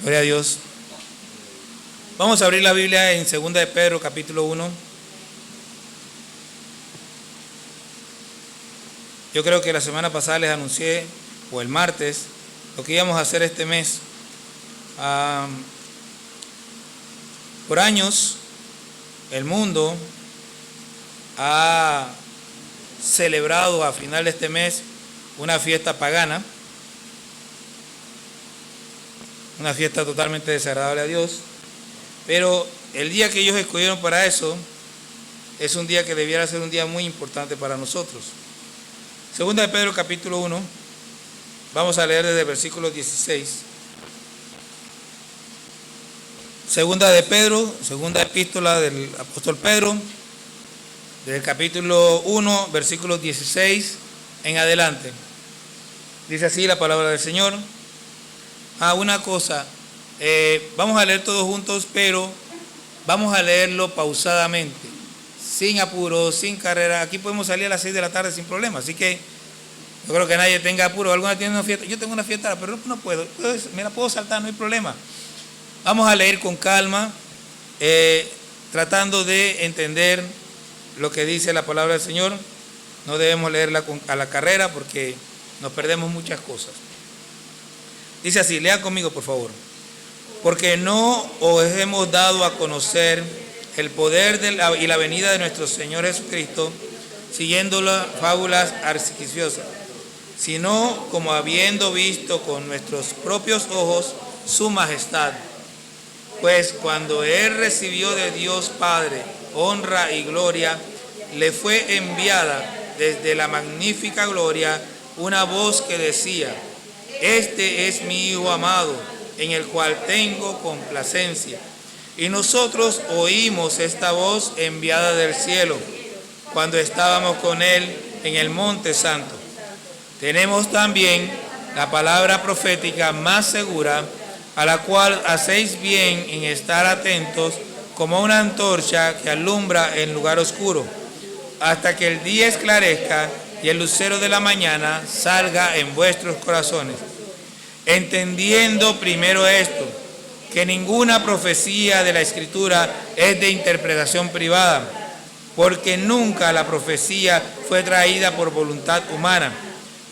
Gloria a Dios. Vamos a abrir la Biblia en 2 de Pedro, capítulo 1. Yo creo que la semana pasada les anuncié, o el martes, lo que íbamos a hacer este mes. Por años, el mundo ha celebrado a final de este mes una fiesta pagana, una fiesta totalmente desagradable a Dios, pero el día que ellos escogieron para eso es un día que debiera ser un día muy importante para nosotros. Segunda de Pedro capítulo 1, vamos a leer desde el versículo 16. Segunda de Pedro, segunda epístola del apóstol Pedro, del capítulo 1, versículos 16 en adelante. Dice así la palabra del Señor. Una cosa, vamos a leer todos juntos, pero vamos a leerlo pausadamente, sin apuro, sin carrera. Aquí podemos salir a las 6 de la tarde sin problema, así que yo creo que nadie tenga apuro. ¿Alguna tiene una fiesta? Yo tengo una fiesta, pero no puedo. Me la puedo saltar, no hay problema. Vamos a leer con calma, tratando de entender lo que dice la palabra del Señor. No debemos leerla a la carrera porque nos perdemos muchas cosas. Dice así, lean conmigo por favor. Porque no os hemos dado a conocer el poder y la venida de nuestro Señor Jesucristo, siguiendo las fábulas artificiosas, sino como habiendo visto con nuestros propios ojos su majestad. Pues cuando Él recibió de Dios Padre honra y gloria, le fue enviada desde la magnífica gloria una voz que decía: este es mi Hijo amado, en el cual tengo complacencia. Y nosotros oímos esta voz enviada del cielo, cuando estábamos con Él en el Monte Santo. Tenemos también la palabra profética más segura, a la cual hacéis bien en estar atentos como una antorcha que alumbra en lugar oscuro, hasta que el día esclarezca y el lucero de la mañana salga en vuestros corazones. Entendiendo primero esto, que ninguna profecía de la Escritura es de interpretación privada, porque nunca la profecía fue traída por voluntad humana,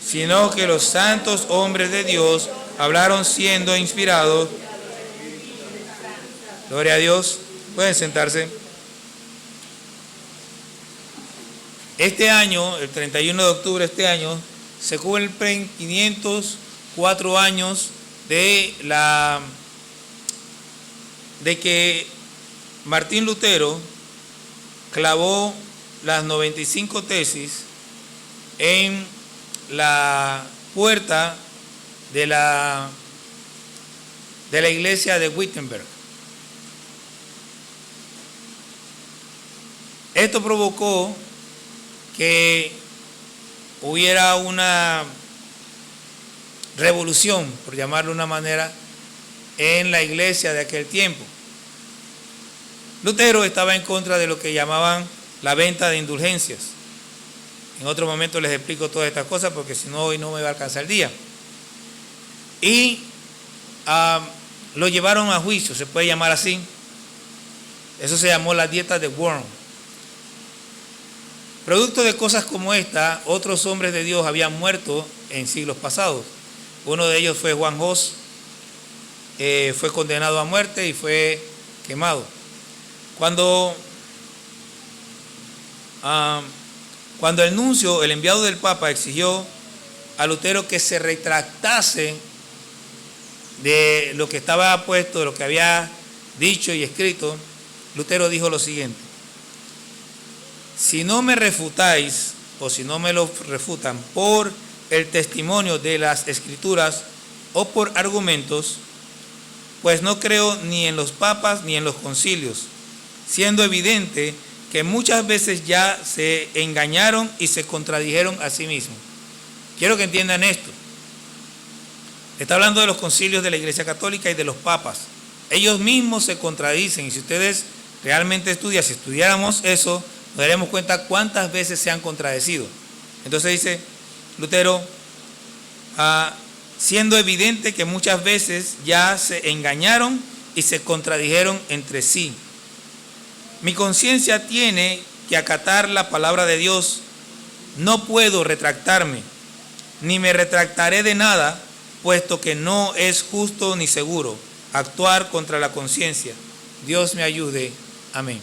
sino que los santos hombres de Dios hablaron siendo inspirados. Gloria a Dios. Pueden sentarse. Este año, el 31 de octubre de este año, se cumplen 504 años de que Martín Lutero clavó las 95 tesis en la puerta de la iglesia de Wittenberg. Esto provocó que hubiera una revolución, por llamarlo de una manera, en la iglesia de aquel tiempo. Lutero estaba en contra de lo que llamaban la venta de indulgencias. En otro momento les explico todas estas cosas porque si no hoy no me va a alcanzar el día. Y lo llevaron a juicio, se puede llamar así. Eso se llamó la dieta de Worms. Producto de cosas como esta, otros hombres de Dios habían muerto en siglos pasados. Uno de ellos fue Juan Hus, fue condenado a muerte y fue quemado. Cuando el nuncio, el enviado del Papa, exigió a Lutero que se retractase de lo que estaba puesto, de lo que había dicho y escrito, Lutero dijo lo siguiente: si no me refutáis, o si no me lo refutan por el testimonio de las Escrituras o por argumentos, pues no creo ni en los papas ni en los concilios, siendo evidente que muchas veces ya se engañaron y se contradijeron a sí mismos. Quiero que entiendan esto. Está hablando de los concilios de la Iglesia Católica y de los papas. Ellos mismos se contradicen, y si ustedes realmente estudian, si estudiáramos eso, nos daremos cuenta cuántas veces se han contradecido. Entonces dice Lutero, siendo evidente que muchas veces ya se engañaron y se contradijeron entre sí. Mi conciencia tiene que acatar la palabra de Dios. No puedo retractarme, ni me retractaré de nada, puesto que no es justo ni seguro actuar contra la conciencia. Dios me ayude. Amén.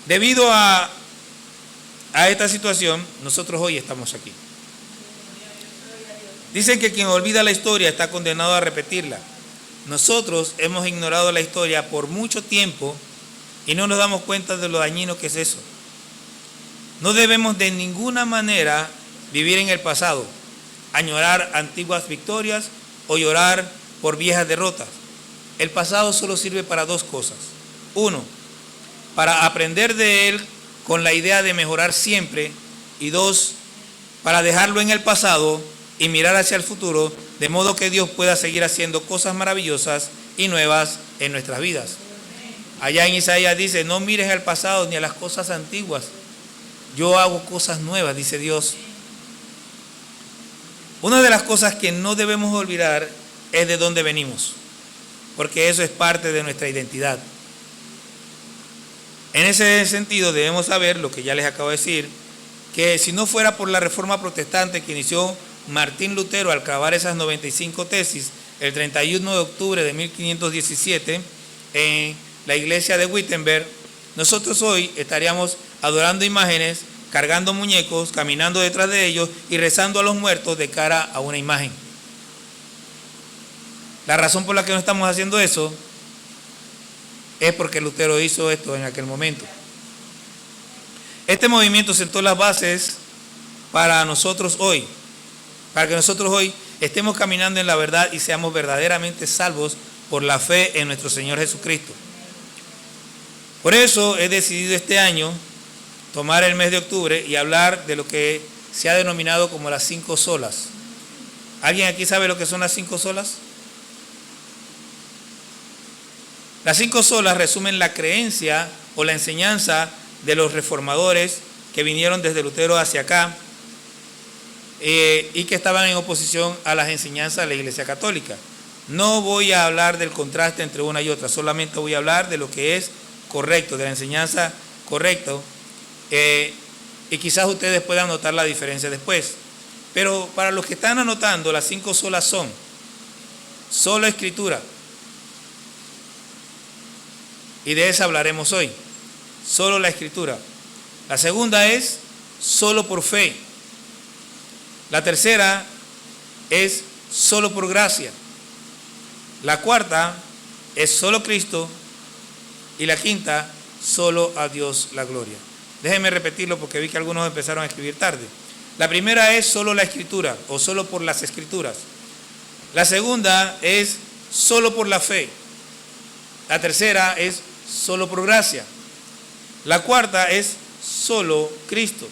Debido a esta situación, nosotros hoy estamos aquí. Dicen que quien olvida la historia está condenado a repetirla. Nosotros hemos ignorado la historia por mucho tiempo y no nos damos cuenta de lo dañino que es eso. No debemos de ninguna manera vivir en el pasado, añorar antiguas victorias o llorar por viejas derrotas. El pasado solo sirve para dos cosas. Uno, para aprender de él con la idea de mejorar siempre. Y dos, para dejarlo en el pasado y mirar hacia el futuro, de modo que Dios pueda seguir haciendo cosas maravillosas y nuevas en nuestras vidas. Allá en Isaías dice, no mires al pasado ni a las cosas antiguas. Yo hago cosas nuevas, dice Dios. Una de las cosas que no debemos olvidar es de dónde venimos, porque eso es parte de nuestra identidad. En ese sentido debemos saber lo que ya les acabo de decir, que si no fuera por la reforma protestante que inició Martín Lutero al clavar esas 95 tesis el 31 de octubre de 1517 en la iglesia de Wittenberg, nosotros hoy estaríamos adorando imágenes, cargando muñecos, caminando detrás de ellos y rezando a los muertos de cara a una imagen. La razón por la que no estamos haciendo eso es porque Lutero hizo esto en aquel momento. Este movimiento sentó las bases para nosotros hoy, para que nosotros hoy estemos caminando en la verdad y seamos verdaderamente salvos por la fe en nuestro Señor Jesucristo. Por eso he decidido este año tomar el mes de octubre y hablar de lo que se ha denominado como las 5 solas. ¿Alguien aquí sabe lo que son las 5 solas? Las 5 solas resumen la creencia o la enseñanza de los reformadores que vinieron desde Lutero hacia acá y que estaban en oposición a las enseñanzas de la Iglesia Católica. No voy a hablar del contraste entre una y otra, solamente voy a hablar de lo que es correcto, de la enseñanza correcta, y quizás ustedes puedan notar la diferencia después. Pero para los que están anotando, las 5 solas son: sola Escritura, y de esa hablaremos hoy, solo la Escritura. La segunda es solo por fe. La tercera es solo por gracia. La cuarta es solo Cristo. Y la quinta, solo a Dios la gloria. Déjenme repetirlo porque vi que algunos empezaron a escribir tarde. La primera es solo la Escritura o solo por las Escrituras. La segunda es solo por la fe. La tercera es solo por gracia. La cuarta es solo Cristo.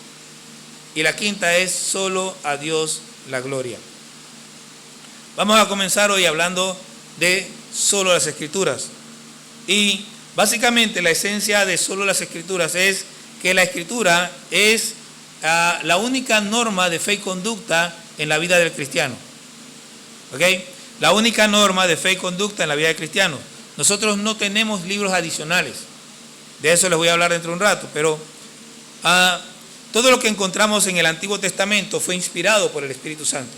Y la quinta es solo a Dios la gloria. Vamos a comenzar hoy hablando de solo las Escrituras. Y básicamente la esencia de solo las Escrituras es que la Escritura es la única norma de fe y conducta en la vida del cristiano. ¿Ok? La única norma de fe y conducta en la vida del cristiano. Nosotros no tenemos libros adicionales. De eso les voy a hablar dentro de un rato. Pero todo lo que encontramos en el Antiguo Testamento fue inspirado por el Espíritu Santo.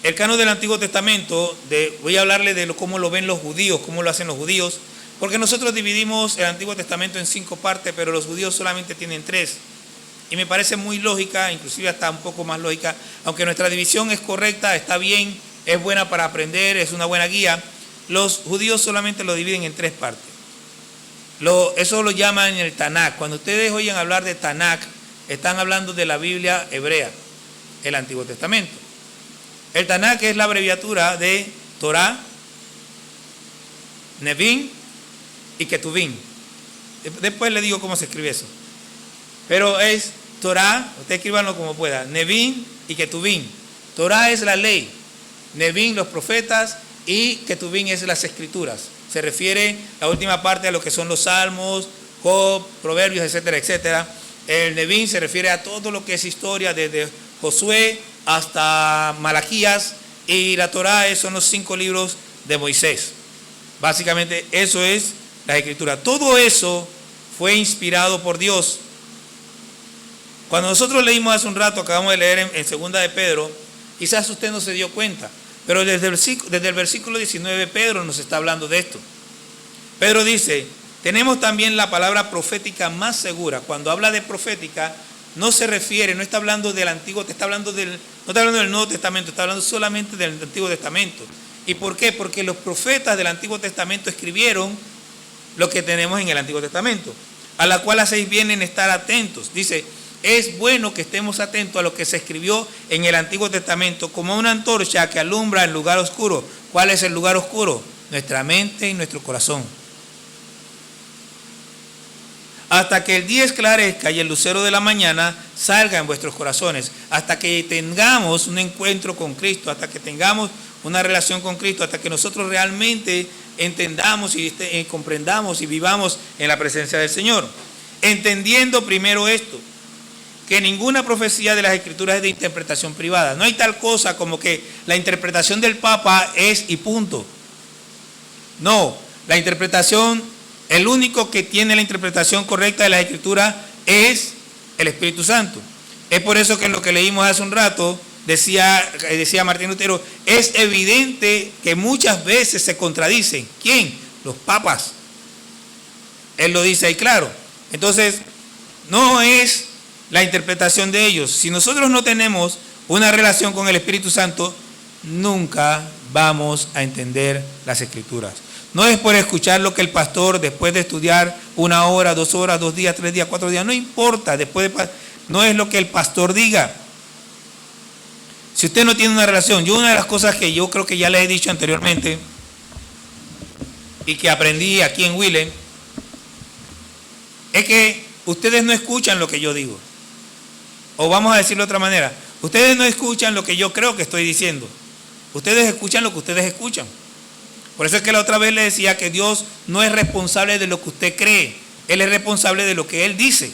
El canon del Antiguo Testamento, voy a hablarle de cómo lo ven los judíos, cómo lo hacen los judíos, porque nosotros dividimos el Antiguo Testamento en 5 partes, pero los judíos solamente tienen 3. Y me parece muy lógica, inclusive hasta un poco más lógica, aunque nuestra división es correcta, está bien, es buena para aprender, es una buena guía. Los judíos solamente lo dividen en 3 partes. Eso lo llaman el Tanakh. Cuando ustedes oyen hablar de Tanakh, están hablando de la Biblia hebrea, el Antiguo Testamento. El Tanakh es la abreviatura de Torah, Nevim y Ketuvim. Después le digo cómo se escribe eso. Pero es Torah, ustedes escríbanlo como pueda, Nevim y Ketuvim. Torah es la ley, Nevim los profetas y Ketuvim es las escrituras. Se refiere la última parte a lo que son los salmos, Job, proverbios, etcétera, etcétera. El Nevim se refiere a todo lo que es historia desde Josué hasta Malaquías, y la Torá son los 5 libros de Moisés. Básicamente eso es la Escritura. Todo eso fue inspirado por Dios. Cuando nosotros leímos hace un rato, acabamos de leer en segunda de Pedro, quizás usted no se dio cuenta, pero desde el versículo 19 Pedro nos está hablando de esto. Pedro dice, tenemos también la palabra profética más segura. Cuando habla de profética, no se refiere, no está hablando del Antiguo, no está hablando del Nuevo Testamento, está hablando solamente del Antiguo Testamento. ¿Y por qué? Porque los profetas del Antiguo Testamento escribieron lo que tenemos en el Antiguo Testamento, a la cual hacéis bien en estar atentos. Dice, es bueno que estemos atentos a lo que se escribió en el Antiguo Testamento como una antorcha que alumbra el lugar oscuro. ¿Cuál es el lugar oscuro? Nuestra mente y nuestro corazón. Hasta que el día esclarezca y el lucero de la mañana salga en vuestros corazones, hasta que tengamos un encuentro con Cristo, hasta que tengamos una relación con Cristo, hasta que nosotros realmente entendamos y comprendamos y vivamos en la presencia del Señor. Entendiendo primero esto, que ninguna profecía de las Escrituras es de interpretación privada. No hay tal cosa como que la interpretación del Papa es y punto. No, la interpretación, el único que tiene la interpretación correcta de la Escritura es el Espíritu Santo. Es por eso que en lo que leímos hace un rato, decía Martín Lutero, es evidente que muchas veces se contradicen. ¿Quién? Los papas. Él lo dice ahí claro. Entonces, no es la interpretación de ellos. Si nosotros no tenemos una relación con el Espíritu Santo, nunca vamos a entender las Escrituras. No es por escuchar lo que el pastor, después de estudiar 1 hora, 2 horas, 2 días, 3 días, 4 días, no importa, no es lo que el pastor diga. Si usted no tiene una relación, una de las cosas que yo creo que ya les he dicho anteriormente y que aprendí aquí en Willem, es que ustedes no escuchan lo que yo digo. O vamos a decirlo de otra manera, ustedes no escuchan lo que yo creo que estoy diciendo. Ustedes escuchan lo que ustedes escuchan. Por eso es que la otra vez le decía que Dios no es responsable de lo que usted cree. Él es responsable de lo que Él dice.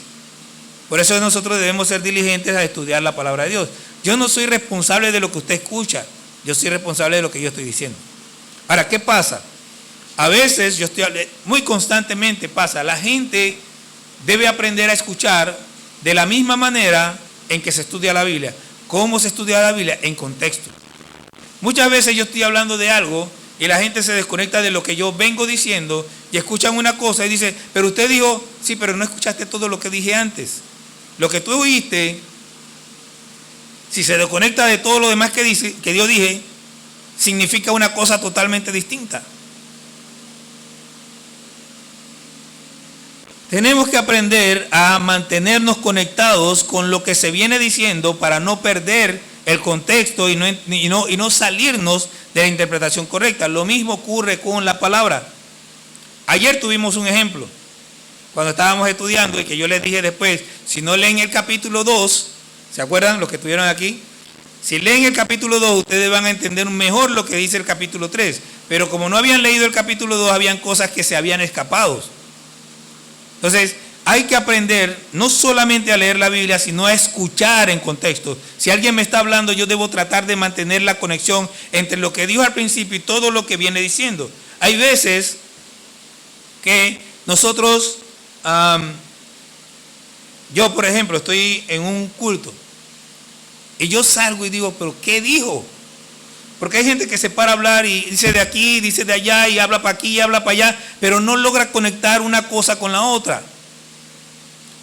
Por eso nosotros debemos ser diligentes a estudiar la palabra de Dios. Yo no soy responsable de lo que usted escucha. Yo soy responsable de lo que yo estoy diciendo. Ahora, ¿qué pasa? A veces, muy constantemente pasa, la gente debe aprender a escuchar de la misma manera en que se estudia la Biblia. ¿Cómo se estudia la Biblia? En contexto. Muchas veces yo estoy hablando de algo y la gente se desconecta de lo que yo vengo diciendo y escuchan una cosa y dice, pero usted dijo, sí, pero no escuchaste todo lo que dije antes. Lo que tú oíste, si se desconecta de todo lo demás que yo dije, significa una cosa totalmente distinta. Tenemos que aprender a mantenernos conectados con lo que se viene diciendo para no perder el contexto y no salirnos de la interpretación correcta. Lo mismo ocurre con la palabra. Ayer tuvimos un ejemplo, cuando estábamos estudiando y que yo les dije después, si no leen el capítulo 2, ¿se acuerdan los que estuvieron aquí? Si leen el capítulo 2, ustedes van a entender mejor lo que dice el capítulo 3. Pero como no habían leído el capítulo 2, habían cosas que se habían escapado. Entonces, hay que aprender no solamente a leer la Biblia, sino a escuchar en contexto. Si alguien me está hablando, yo debo tratar de mantener la conexión entre lo que dijo al principio y todo lo que viene diciendo. Hay veces que nosotros, yo por ejemplo, estoy en un culto y yo salgo y digo, ¿pero qué dijo? Porque hay gente que se para a hablar y dice de aquí, dice de allá y habla para aquí y habla para allá, pero no logra conectar una cosa con la otra.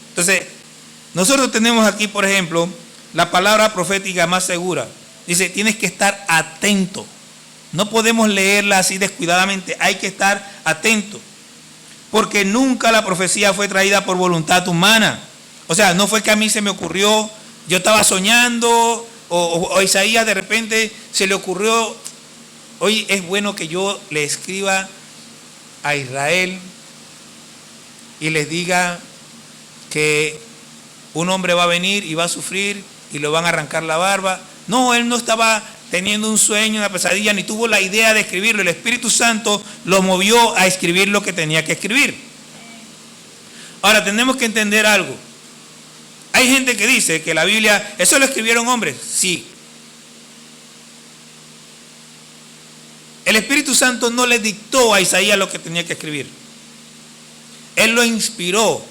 Entonces, nosotros tenemos aquí, por ejemplo, la palabra profética más segura. Dice, tienes que estar atento. No podemos leerla así descuidadamente, hay que estar atento. Porque nunca la profecía fue traída por voluntad humana. O sea, no fue que a mí se me ocurrió, yo estaba soñando, o Isaías de repente se le ocurrió, hoy es bueno que yo le escriba a Israel y les diga que un hombre va a venir y va a sufrir y le van a arrancar la barba. No, él no estaba teniendo un sueño, una pesadilla, ni tuvo la idea de escribirlo. El Espíritu Santo lo movió a escribir lo que tenía que escribir. Ahora, tenemos que entender algo. Hay gente que dice que la Biblia, eso lo escribieron hombres. Sí. El Espíritu Santo no le dictó a Isaías lo que tenía que escribir. Él lo inspiró.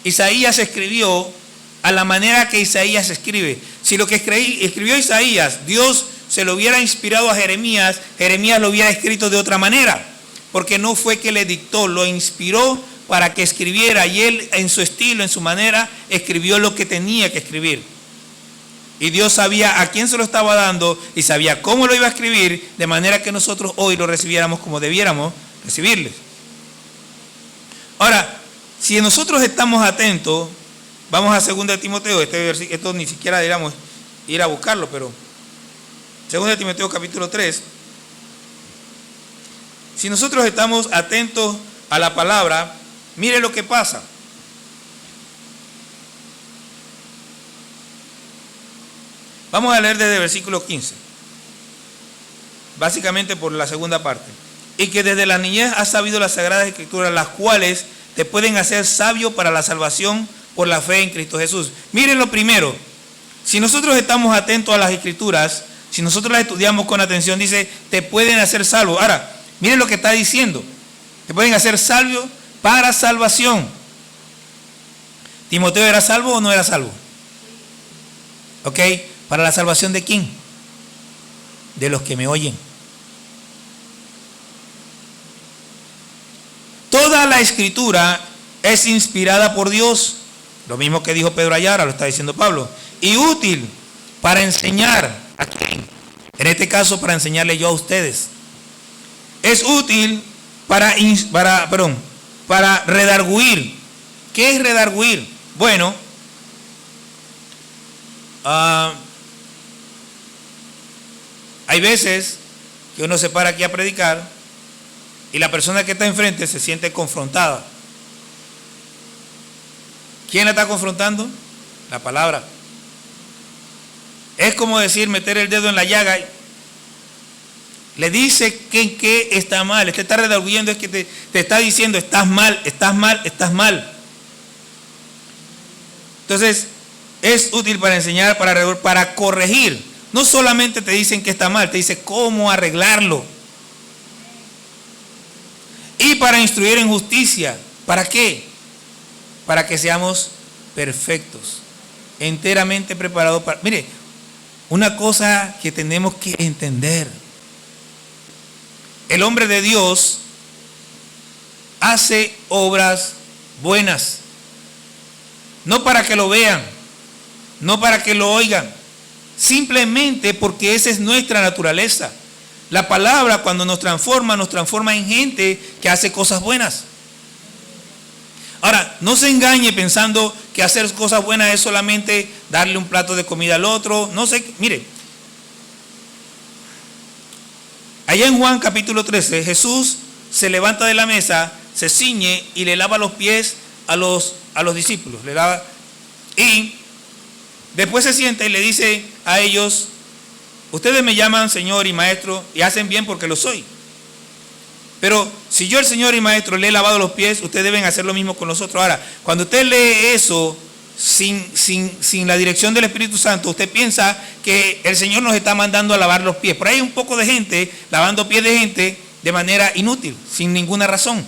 Isaías escribió a la manera que Isaías escribe. Si lo que escribió Isaías, Dios se lo hubiera inspirado a Jeremías, Jeremías lo hubiera escrito de otra manera. Porque no fue que le dictó, lo inspiró para que escribiera. Y él en su estilo, en su manera, escribió lo que tenía que escribir. Y Dios sabía a quién se lo estaba dando y sabía cómo lo iba a escribir, de manera que nosotros hoy lo recibiéramos como debiéramos recibirles. Ahora, si nosotros estamos atentos, vamos a 2 Timoteo, esto ni siquiera deberíamos ir a buscarlo, pero 2 Timoteo capítulo 3. Si nosotros estamos atentos a la palabra, mire lo que pasa. Vamos a leer desde el versículo 15, básicamente por la segunda parte. Y que desde la niñez has sabido las sagradas escrituras, las cuales te pueden hacer sabio para la salvación por la fe en Cristo Jesús. Miren lo primero, si nosotros estamos atentos a las escrituras, si nosotros las estudiamos con atención, dice, te pueden hacer salvo. Ahora, miren lo que está diciendo, te pueden hacer salvo para salvación. ¿Timoteo era salvo o no era salvo? ¿Ok? ¿Para la salvación de quién? De los que me oyen. Toda la escritura es inspirada por Dios. Lo mismo que dijo Pedro allá, ahora lo está diciendo Pablo. Y útil para enseñar. ¿A quién? En este caso, para enseñarle yo a ustedes. Es útil para redarguir. ¿Qué es redarguir? Bueno, hay veces que uno se para aquí a predicar y la persona que está enfrente se siente confrontada. ¿Quién la está confrontando? La palabra. Es como decir, meter el dedo en la llaga. Le dice que está mal. Te está redarguyendo, es que te está diciendo, estás mal, estás mal, estás mal. Entonces, es útil para enseñar, para corregir. No solamente te dicen que está mal, te dice cómo arreglarlo. Y para instruir en justicia. ¿Para qué? Para que seamos perfectos, enteramente preparados para... Mire, una cosa que tenemos que entender. El hombre de Dios hace obras buenas. No para que lo vean, no para que lo oigan, simplemente porque esa es nuestra naturaleza. La palabra, cuando nos transforma en gente que hace cosas buenas. Ahora, no se engañe pensando que hacer cosas buenas es solamente darle un plato de comida al otro. No sé, mire. Allá en Juan capítulo 13, Jesús se levanta de la mesa, se ciñe y le lava los pies a los discípulos. Le lava, y después se sienta y le dice a ellos, ustedes me llaman Señor y Maestro y hacen bien porque lo soy. Pero si yo, el Señor y Maestro, le he lavado los pies, ustedes deben hacer lo mismo con nosotros. Ahora, cuando usted lee eso sin la dirección del Espíritu Santo, usted piensa que el Señor nos está mandando a lavar los pies. Por ahí hay un poco de gente lavando pies de gente de manera inútil, sin ninguna razón.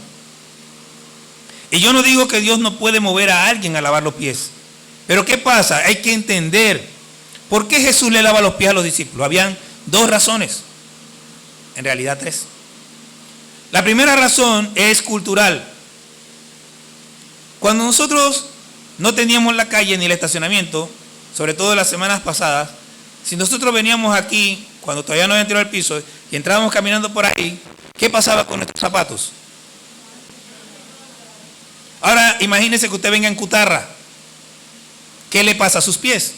Y yo no digo que Dios no puede mover a alguien a lavar los pies. Pero ¿qué pasa? Hay que entender por qué Jesús le lava los pies a los discípulos. Habían dos razones, en realidad tres. La primera razón es cultural. Cuando nosotros no teníamos la calle ni el estacionamiento, sobre todo las semanas pasadas, si nosotros veníamos aquí, cuando todavía no había entrado al piso, y entrábamos caminando por ahí, ¿qué pasaba con nuestros zapatos? Ahora imagínese que usted venga en cutarra. ¿Qué le pasa a sus pies?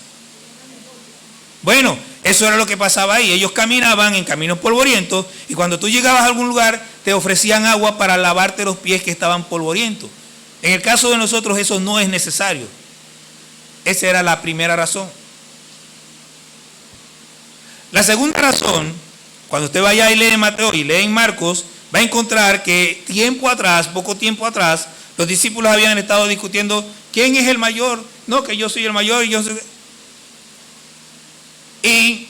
Bueno, eso era lo que pasaba ahí. Ellos caminaban en caminos polvorientos y cuando tú llegabas a algún lugar te ofrecían agua para lavarte los pies que estaban polvorientos. En el caso de nosotros eso no es necesario. Esa era la primera razón. La segunda razón, cuando usted vaya y lee en Mateo y lee en Marcos, va a encontrar que poco tiempo atrás, los discípulos habían estado discutiendo ¿Quién es el mayor? No, que yo soy el mayor y yo soy... Y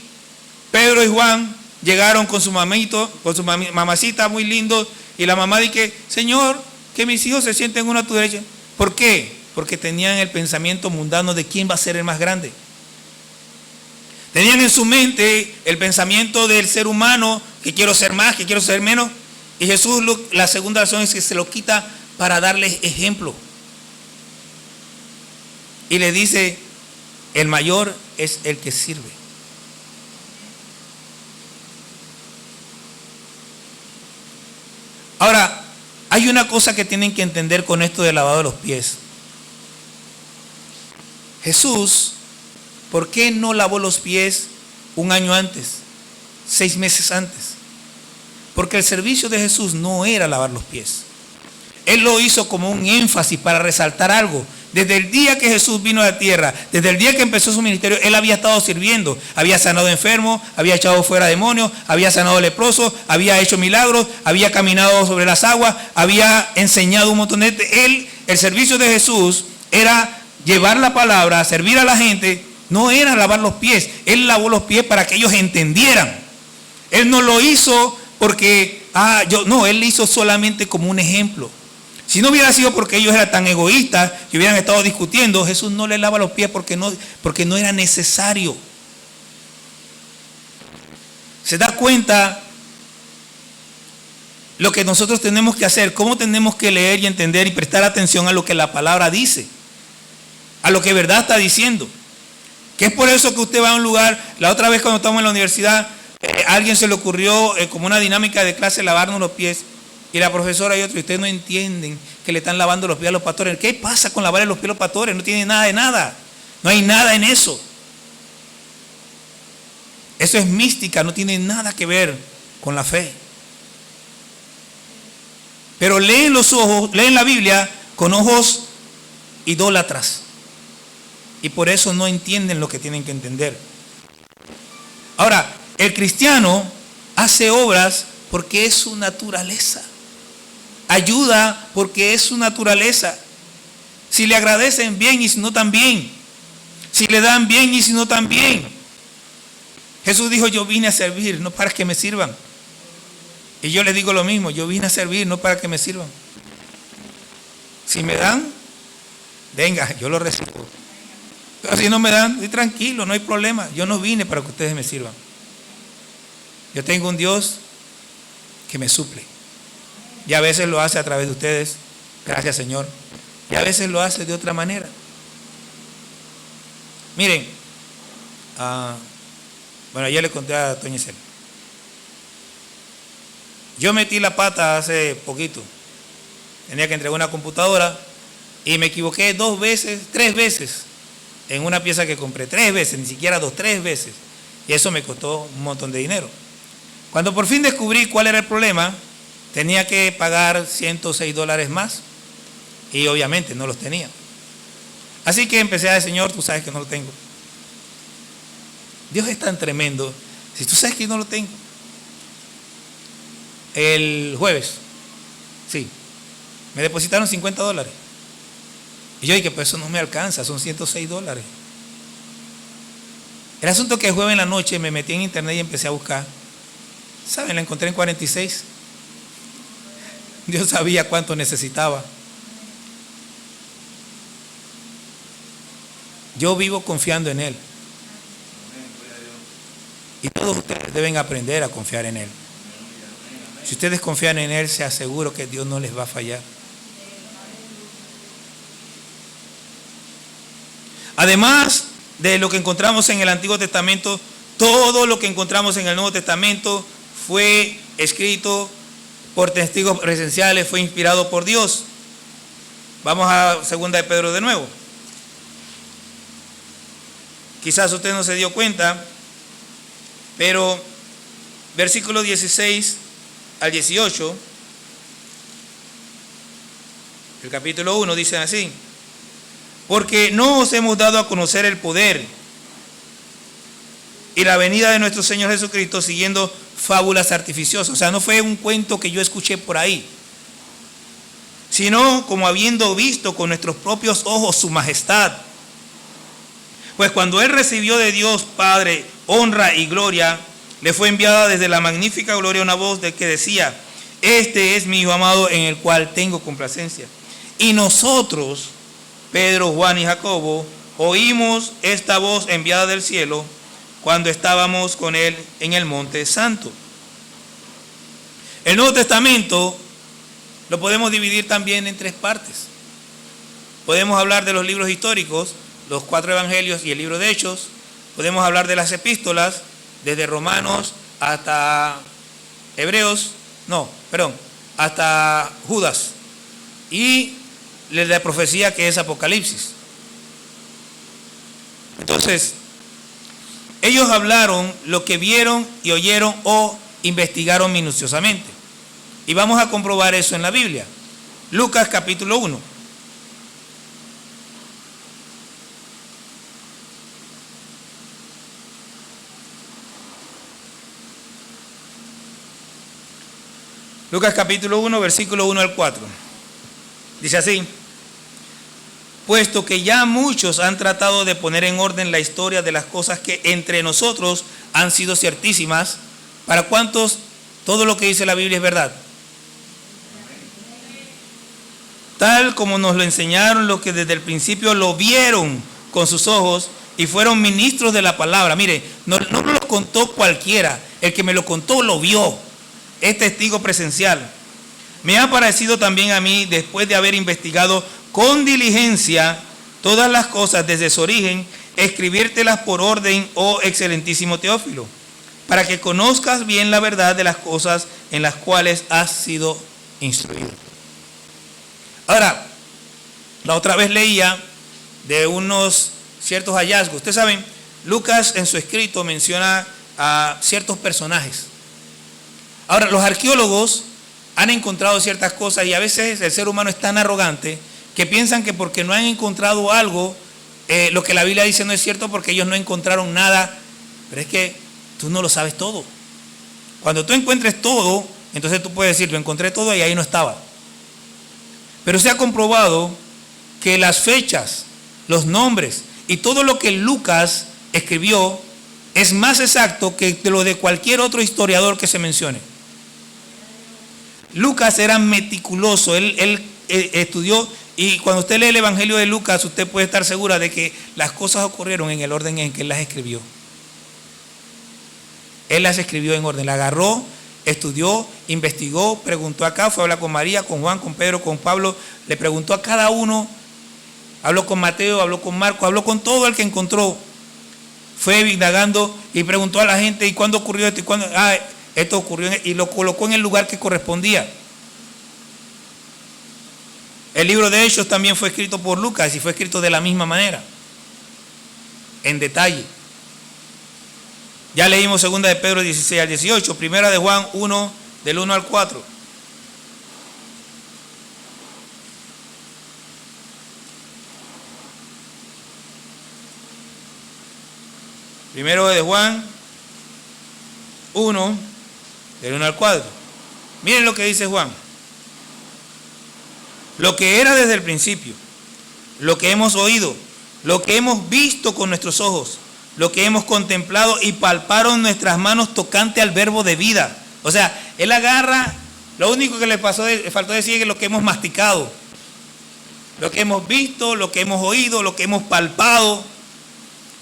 Pedro y Juan llegaron con su mamito, con su mamacita muy lindo, y la mamá dice, Señor, que mis hijos se sienten uno a tu derecha. ¿Por qué? Porque tenían el pensamiento mundano de quién va a ser el más grande. Tenían en su mente el pensamiento del ser humano, que quiero ser más, que quiero ser menos. Y Jesús, la segunda razón es que se lo quita para darles ejemplo. Y le dice, el mayor es el que sirve. Ahora, hay una cosa que tienen que entender con esto del lavado de los pies. Jesús, ¿por qué no lavó los pies un año antes, 6 meses antes? Porque el servicio de Jesús no era lavar los pies. Él lo hizo como un énfasis para resaltar algo. Desde el día que Jesús vino a la tierra, desde el día que empezó su ministerio, Él había estado sirviendo. Había sanado enfermos, había echado fuera demonios, había sanado leprosos, había hecho milagros, había caminado sobre las aguas, había enseñado un montón de gente. El servicio de Jesús era llevar la palabra, servir a la gente, no era lavar los pies. Él lavó los pies para que ellos entendieran. Él no lo hizo porque, Él lo hizo solamente como un ejemplo. Si no hubiera sido porque ellos eran tan egoístas y hubieran estado discutiendo, Jesús no les lava los pies porque no era necesario. ¿Se da cuenta lo que nosotros tenemos que hacer? ¿Cómo tenemos que leer y entender y prestar atención a lo que la palabra dice? A lo que verdad está diciendo. Que es por eso que usted va a un lugar. La otra vez cuando estábamos en la universidad, a alguien se le ocurrió como una dinámica de clase lavarnos los pies. Y la profesora y otro, y ustedes no entienden que le están lavando los pies a los pastores. ¿Qué pasa con lavarle los pies a los pastores? No tiene nada de nada. No hay nada en eso. Eso es mística, no tiene nada que ver con la fe. Pero leen la Biblia con ojos idólatras. Y por eso no entienden lo que tienen que entender. Ahora, el cristiano hace obras porque es su naturaleza. Ayuda porque es su naturaleza. Si le agradecen, bien, y si no, también. Si le dan, bien, y si no, también. Jesús dijo, yo vine a servir, no para que me sirvan. Y yo les digo lo mismo, yo vine a servir, no para que me sirvan. Si me dan, venga, yo lo recibo. Pero si no me dan, estoy tranquilo, no hay problema. Yo no vine para que ustedes me sirvan. Yo tengo un Dios que me suple. Y a veces lo hace a través de ustedes. Gracias, Señor. Y a veces lo hace de otra manera. Miren, ayer le conté a Toña Isel. Yo metí la pata hace poquito. Tenía que entregar una computadora y me equivoqué 3 veces en una pieza que compré. 3 veces, ni siquiera 2, 3 veces. Y eso me costó un montón de dinero. Cuando por fin descubrí cuál era el problema, tenía que pagar $106 más y obviamente no los tenía. Así que empecé a decir, Señor, tú sabes que no lo tengo. Dios es tan tremendo. Si tú sabes que no lo tengo. El jueves, sí, me depositaron $50. Y yo dije, pues eso no me alcanza, son $106. El asunto es que el jueves en la noche me metí en internet y empecé a buscar. ¿Saben? La encontré en 46. Dios sabía cuánto necesitaba. Yo vivo confiando en Él. Y todos ustedes deben aprender a confiar en Él. Si ustedes confían en Él, se aseguro que Dios no les va a fallar. Además de lo que encontramos en el Antiguo Testamento, todo lo que encontramos en el Nuevo Testamento fue escrito por testigos presenciales, fue inspirado por Dios. Vamos a 2 de Pedro de nuevo. Quizás usted no se dio cuenta, pero versículos 16 al 18, el capítulo 1 dice así: porque no os hemos dado a conocer el poder y la venida de nuestro Señor Jesucristo siguiendo fábulas artificiosas. O sea, no fue un cuento que yo escuché por ahí, sino como habiendo visto con nuestros propios ojos su majestad. Pues cuando él recibió de Dios Padre honra y gloria, le fue enviada desde la magnífica gloria una voz de que decía: este es mi Hijo amado en el cual tengo complacencia. Y nosotros, Pedro, Juan y Jacobo, oímos esta voz enviada del cielo cuando estábamos con él en el monte santo. El Nuevo Testamento lo podemos dividir también en tres partes. Podemos hablar de los libros históricos, los 4 evangelios y el libro de Hechos. Podemos hablar de las epístolas, desde Romanos hasta hasta Judas. Y la profecía, que es Apocalipsis. Entonces, ellos hablaron lo que vieron y oyeron o investigaron minuciosamente. Y vamos a comprobar eso en la Biblia. Lucas capítulo 1. Lucas capítulo 1, versículo 1 al 4. Dice así: puesto que ya muchos han tratado de poner en orden la historia de las cosas que entre nosotros han sido ciertísimas, ¿para cuántos todo lo que dice la Biblia es verdad? Tal como nos lo enseñaron los que desde el principio lo vieron con sus ojos y fueron ministros de la palabra. Mire, no nos lo contó cualquiera, el que me lo contó lo vio, es testigo presencial. Me ha parecido también a mí, después de haber investigado con diligencia todas las cosas desde su origen, escribírtelas por orden, oh excelentísimo Teófilo, para que conozcas bien la verdad de las cosas en las cuales has sido instruido. Ahora, la otra vez leía de unos ciertos hallazgos. Ustedes saben, Lucas en su escrito menciona a ciertos personajes. Ahora, los arqueólogos han encontrado ciertas cosas y a veces el ser humano es tan arrogante que piensan que porque no han encontrado algo, lo que la Biblia dice no es cierto porque ellos no encontraron nada. Pero es que tú no lo sabes todo. Cuando tú encuentres todo, entonces tú puedes decir: lo encontré todo y ahí no estaba. Pero se ha comprobado que las fechas, los nombres y todo lo que Lucas escribió es más exacto que lo de cualquier otro historiador que se mencione. Lucas era meticuloso, él estudió, y cuando usted lee el Evangelio de Lucas, usted puede estar segura de que las cosas ocurrieron en el orden en que él las escribió. Él las escribió en orden, la agarró, estudió, investigó, preguntó acá, fue a hablar con María, con Juan, con Pedro, con Pablo, le preguntó a cada uno, habló con Mateo, habló con Marco, habló con todo el que encontró. Fue indagando y preguntó a la gente: ¿y cuándo ocurrió esto? ¿Y cuándo? Esto ocurrió, y lo colocó en el lugar que correspondía. El libro de Hechos también fue escrito por Lucas y fue escrito de la misma manera, en detalle. Ya leímos 2 de Pedro 16 al 18, 1 de Juan 1, del 1 al 4. Primero de Juan 1, del 1 al 4. Miren lo que dice Juan: lo que era desde el principio, lo que hemos oído, lo que hemos visto con nuestros ojos, lo que hemos contemplado y palparon nuestras manos tocante al verbo de vida. O sea, él agarra, lo único que le faltó decir es lo que hemos masticado, lo que hemos visto, lo que hemos oído, lo que hemos palpado.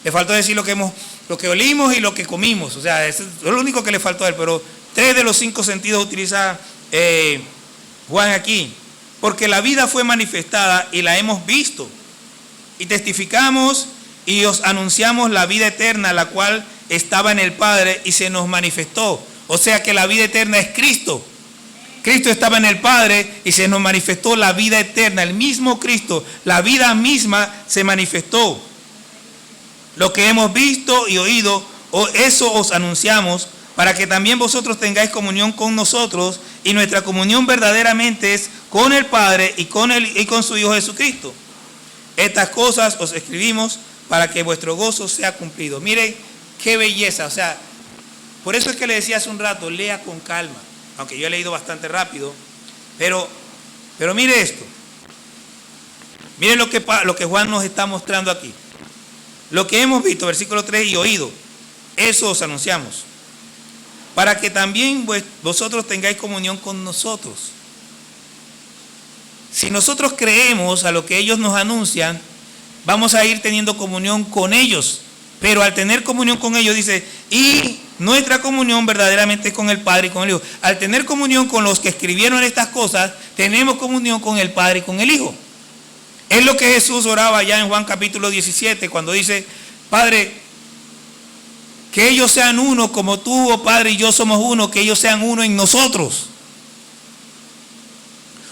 Le faltó decir lo que olimos y lo que comimos. O sea, eso es lo único que le faltó a él. Pero 3 de los 5 sentidos utiliza Juan aquí. Porque la vida fue manifestada y la hemos visto. Y testificamos y os anunciamos la vida eterna, la cual estaba en el Padre y se nos manifestó. O sea que la vida eterna es Cristo. Cristo estaba en el Padre y se nos manifestó la vida eterna. El mismo Cristo, la vida misma se manifestó. Lo que hemos visto y oído, eso os anunciamos, para que también vosotros tengáis comunión con nosotros, y nuestra comunión verdaderamente es con el Padre y con su Hijo Jesucristo. Estas cosas os escribimos para que vuestro gozo sea cumplido. Miren qué belleza. O sea, por eso es que le decía hace un rato, lea con calma. Aunque yo he leído bastante rápido, pero Pero mire esto. Mire lo que Juan nos está mostrando aquí. Lo que hemos visto, versículo 3, y oído, eso os anunciamos, para que también vosotros tengáis comunión con nosotros. Si nosotros creemos a lo que ellos nos anuncian, vamos a ir teniendo comunión con ellos. Pero al tener comunión con ellos, dice, y nuestra comunión verdaderamente es con el Padre y con el Hijo. Al tener comunión con los que escribieron estas cosas, tenemos comunión con el Padre y con el Hijo. Es lo que Jesús oraba ya en Juan capítulo 17, cuando dice, Padre, que ellos sean uno como tú, oh Padre, y yo somos uno, que ellos sean uno en nosotros.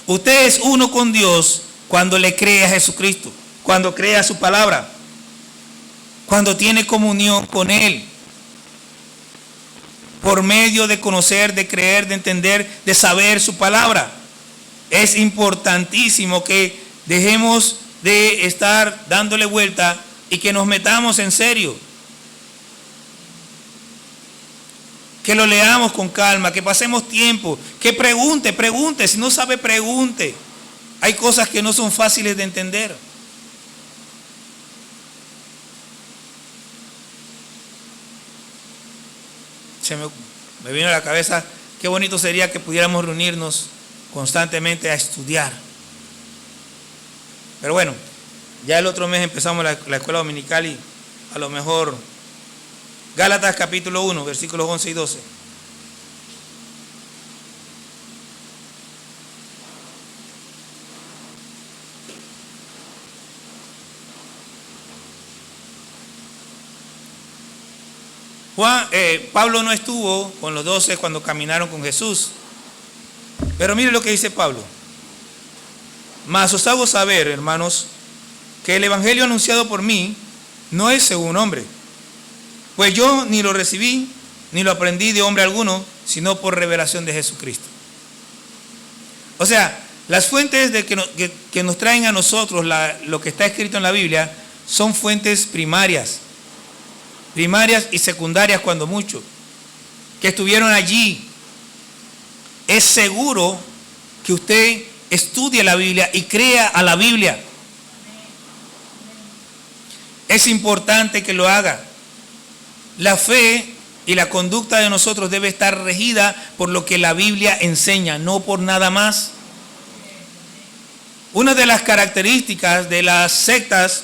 Usted es uno con Dios cuando le cree a Jesucristo, cuando cree a su palabra, cuando tiene comunión con Él, por medio de conocer, de creer, de entender, de saber su palabra. Es importantísimo que dejemos de estar dándole vuelta y que nos metamos en serio. Que lo leamos con calma, que pasemos tiempo, que pregunte, si no sabe, pregunte. Hay cosas que no son fáciles de entender. Me vino a la cabeza, qué bonito sería que pudiéramos reunirnos constantemente a estudiar. Pero bueno, ya el otro mes empezamos la escuela dominical y a lo mejor Gálatas capítulo 1, versículos 11 y 12. Pablo no estuvo con los 12 cuando caminaron con Jesús. Pero mire lo que dice Pablo. Mas os hago saber, hermanos, que el evangelio anunciado por mí no es según hombre. Pues yo ni lo recibí, ni lo aprendí de hombre alguno, sino por revelación de Jesucristo. O sea, las fuentes que nos traen a nosotros lo que está escrito en la Biblia son fuentes primarias y secundarias cuando mucho, que estuvieron allí. Es seguro que usted estudie la Biblia y crea a la Biblia. Es importante que lo haga. La fe y la conducta de nosotros debe estar regida por lo que la Biblia enseña, no por nada más. Una de las características de las sectas,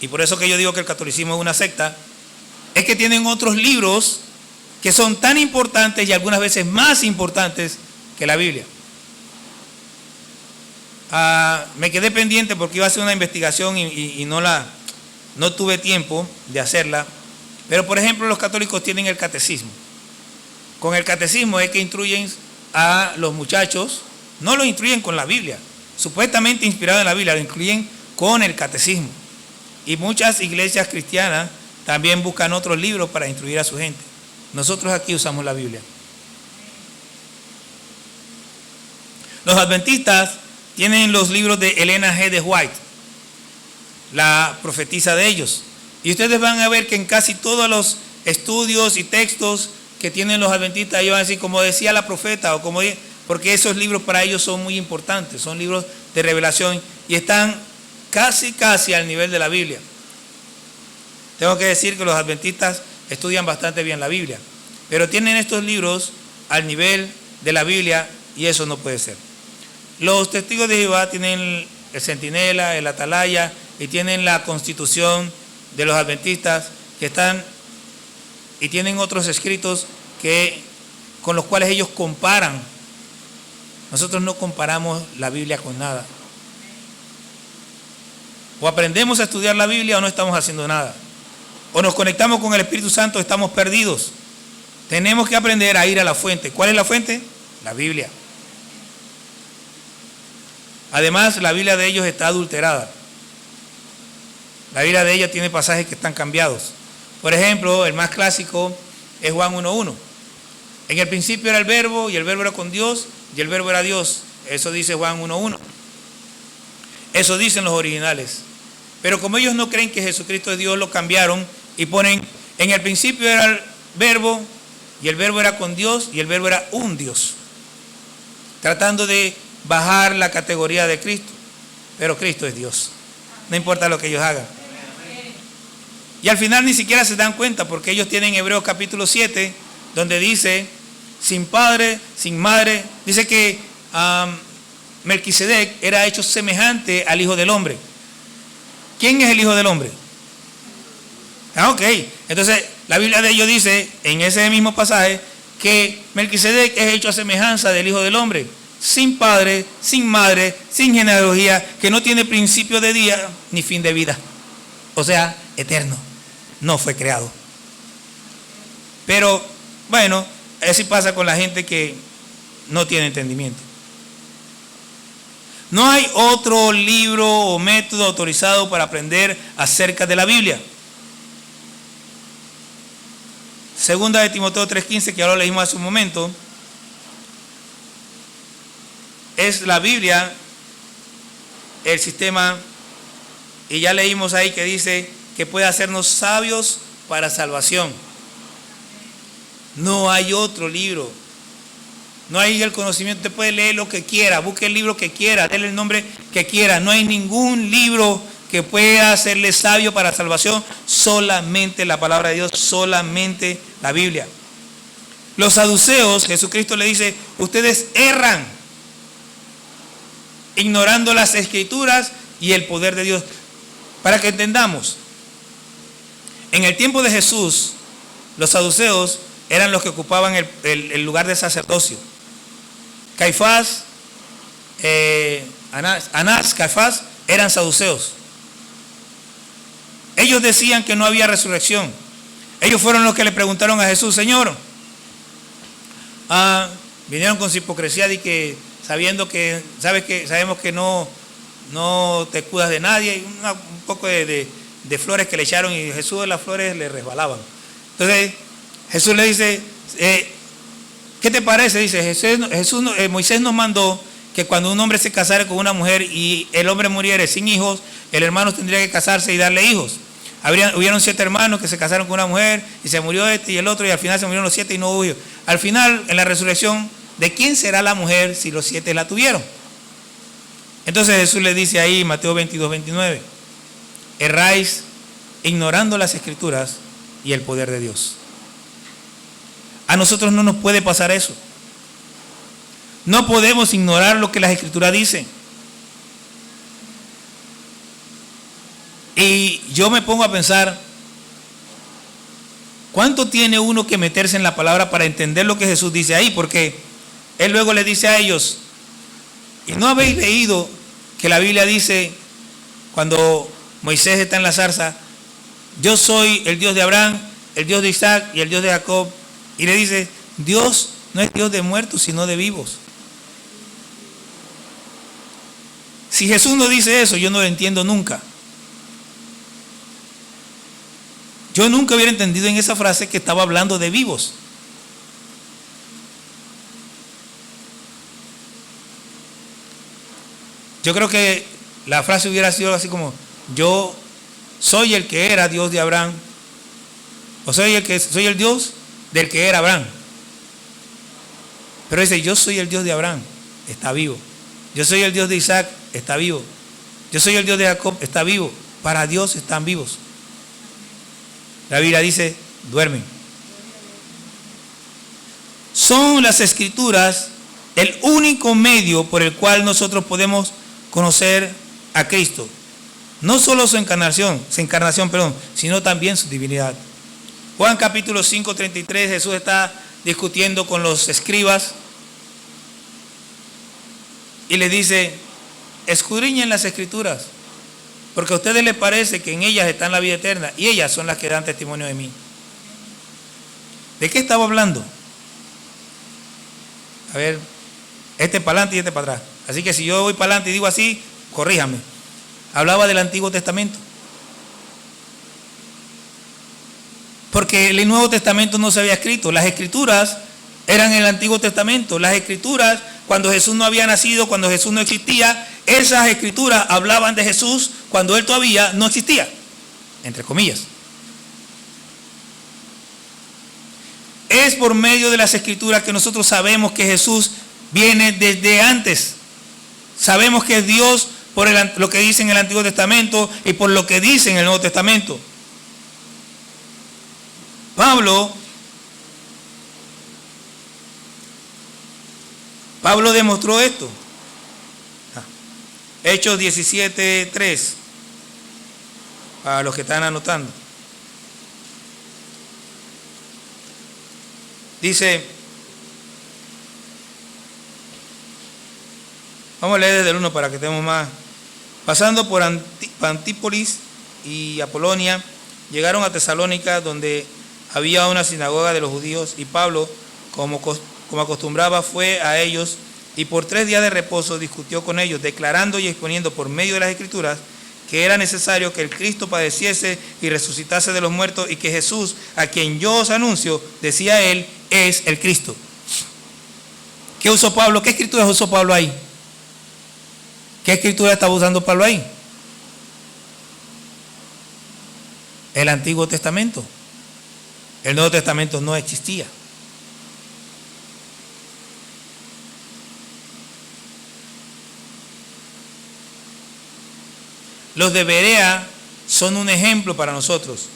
y por eso que yo digo que el catolicismo es una secta, es que tienen otros libros que son tan importantes y algunas veces más importantes que la Biblia. Me quedé pendiente porque iba a hacer una investigación y no tuve tiempo de hacerla. Pero por ejemplo, los católicos tienen el catecismo. Con el catecismo es que instruyen a los muchachos, no los instruyen con la Biblia, supuestamente inspirado en la Biblia, lo incluyen con el catecismo. Y muchas iglesias cristianas también buscan otros libros para instruir a su gente. Nosotros aquí usamos la Biblia. Los adventistas tienen los libros de Elena G. de White, la profetisa de ellos. Y ustedes van a ver que en casi todos los estudios y textos que tienen los adventistas, ellos van a decir, como decía la profeta, porque esos libros para ellos son muy importantes, son libros de revelación y están casi al nivel de la Biblia. Tengo que decir que los adventistas estudian bastante bien la Biblia, pero tienen estos libros al nivel de la Biblia y eso no puede ser. Los testigos de Jehová tienen el centinela, el atalaya y tienen la constitución de los adventistas que están y tienen otros escritos con los cuales ellos comparan. Nosotros no comparamos la Biblia con nada. O aprendemos a estudiar la Biblia o no estamos haciendo nada. O nos conectamos con el Espíritu Santo o estamos perdidos. Tenemos que aprender a ir a la fuente. ¿Cuál es la fuente? La Biblia. Además, la Biblia de ellos está adulterada. La Biblia de ellos tiene pasajes que están cambiados. Por ejemplo, el más clásico es Juan 1:1. En el principio era el verbo y el verbo era con Dios y el verbo era Dios. Eso dice Juan 1:1. Eso dicen los originales. Pero como ellos no creen que Jesucristo es Dios, lo cambiaron y ponen, en el principio era el verbo y el verbo era con Dios y el verbo era un Dios. Tratando de bajar la categoría de Cristo, pero Cristo es Dios. No importa lo que ellos hagan. Y al final ni siquiera se dan cuenta, porque ellos tienen Hebreos capítulo 7, donde dice, sin padre, sin madre, dice que Melquisedec era hecho semejante al Hijo del Hombre. ¿Quién es el Hijo del Hombre? Ok, entonces la Biblia de ellos dice, en ese mismo pasaje, que Melquisedec es hecho a semejanza del Hijo del Hombre, sin padre, sin madre, sin genealogía, que no tiene principio de día ni fin de vida. O sea, eterno. No fue creado. Pero, bueno, así pasa con la gente que no tiene entendimiento. No hay otro libro o método autorizado para aprender acerca de la Biblia. Segunda de Timoteo 3:15, que ya lo leímos hace un momento, es la Biblia, el sistema, y ya leímos ahí que dice que puede hacernos sabios para salvación. No hay otro libro. No hay el conocimiento. Usted puede leer lo que quiera, busque el libro que quiera, déle el nombre que quiera. No hay ningún libro que pueda hacerle sabio para salvación. Solamente la palabra de Dios, solamente la Biblia. Los saduceos, Jesucristo le dice, ustedes erran, ignorando las escrituras y el poder de Dios. Para que entendamos, en el tiempo de Jesús, los saduceos eran los que ocupaban el lugar de sacerdocio. Caifás, Anás, Caifás eran saduceos. Ellos decían que no había resurrección. Ellos fueron los que le preguntaron a Jesús, Señor, vinieron con su hipocresía de que sabemos que no te cuidas de nadie, un poco de flores que le echaron, y Jesús de las flores le resbalaban. Entonces Jesús le dice, ¿qué te parece? Dice, Moisés nos mandó que cuando un hombre se casara con una mujer y el hombre muriere sin hijos, el hermano tendría que casarse y darle hijos. Hubieron 7 hermanos que se casaron con una mujer y se murió este y el otro, y al final se murieron los 7 y no hubo hijos. Al final, en la resurrección, ¿de quién será la mujer si los 7 la tuvieron? Entonces Jesús le dice ahí, Mateo 22:29, erráis ignorando las escrituras y el poder de Dios. A nosotros no nos puede pasar eso. No podemos ignorar lo que las escrituras dicen. Y yo me pongo a pensar, ¿cuánto tiene uno que meterse en la palabra para entender lo que Jesús dice ahí? Porque Él luego le dice a ellos, ¿y no habéis leído que la Biblia dice, cuando Moisés está en la zarza, yo soy el Dios de Abraham, el Dios de Isaac y el Dios de Jacob? Y le dice, Dios no es Dios de muertos, sino de vivos. Si Jesús no dice eso, yo no lo entiendo nunca. Yo nunca hubiera entendido en esa frase que estaba hablando de vivos. Yo creo que la frase hubiera sido así como, yo soy el que era Dios de Abraham, o soy el Dios del que era Abraham. Pero dice, yo soy el Dios de Abraham, está vivo. Yo soy el Dios de Isaac, está vivo. Yo soy el Dios de Jacob, está vivo. Para Dios están vivos. La Biblia dice, duermen. Son las escrituras el único medio por el cual nosotros podemos conocer a Cristo. No solo su encarnación, sino también su divinidad. Juan capítulo 5:33, Jesús está discutiendo con los escribas y les dice, escudriñen las escrituras, porque a ustedes les parece que en ellas está la vida eterna, y ellas son las que dan testimonio de mí. ¿De qué estaba hablando? A ver, este para adelante y este para atrás. Así que si yo voy para adelante y digo así, corríjame. Hablaba del Antiguo Testamento. Porque el Nuevo Testamento no se había escrito. Las escrituras eran el Antiguo Testamento. Las escrituras, cuando Jesús no había nacido, cuando Jesús no existía, esas escrituras hablaban de Jesús cuando Él todavía no existía, entre comillas. Es por medio de las escrituras que nosotros sabemos que Jesús viene desde antes Sabemos que es Dios por lo que dice en el Antiguo Testamento y por lo que dice en el Nuevo Testamento. Pablo demostró esto. Hechos 17:3. Para los que están anotando. Dice, vamos a leer desde el 1 para que estemos más. Pasando por Antípolis y Apolonia, llegaron a Tesalónica, donde había una sinagoga de los judíos, y Pablo, como acostumbraba, fue a ellos, y por 3 días de reposo discutió con ellos, declarando y exponiendo por medio de las Escrituras que era necesario que el Cristo padeciese y resucitase de los muertos, y que Jesús, a quien yo os anuncio, decía él, es el Cristo. ¿Qué usó Pablo? ¿Qué escrituras usó Pablo ahí? ¿Qué escritura estaba usando Pablo ahí? El Antiguo Testamento. El Nuevo Testamento no existía. Los de Berea son un ejemplo para nosotros.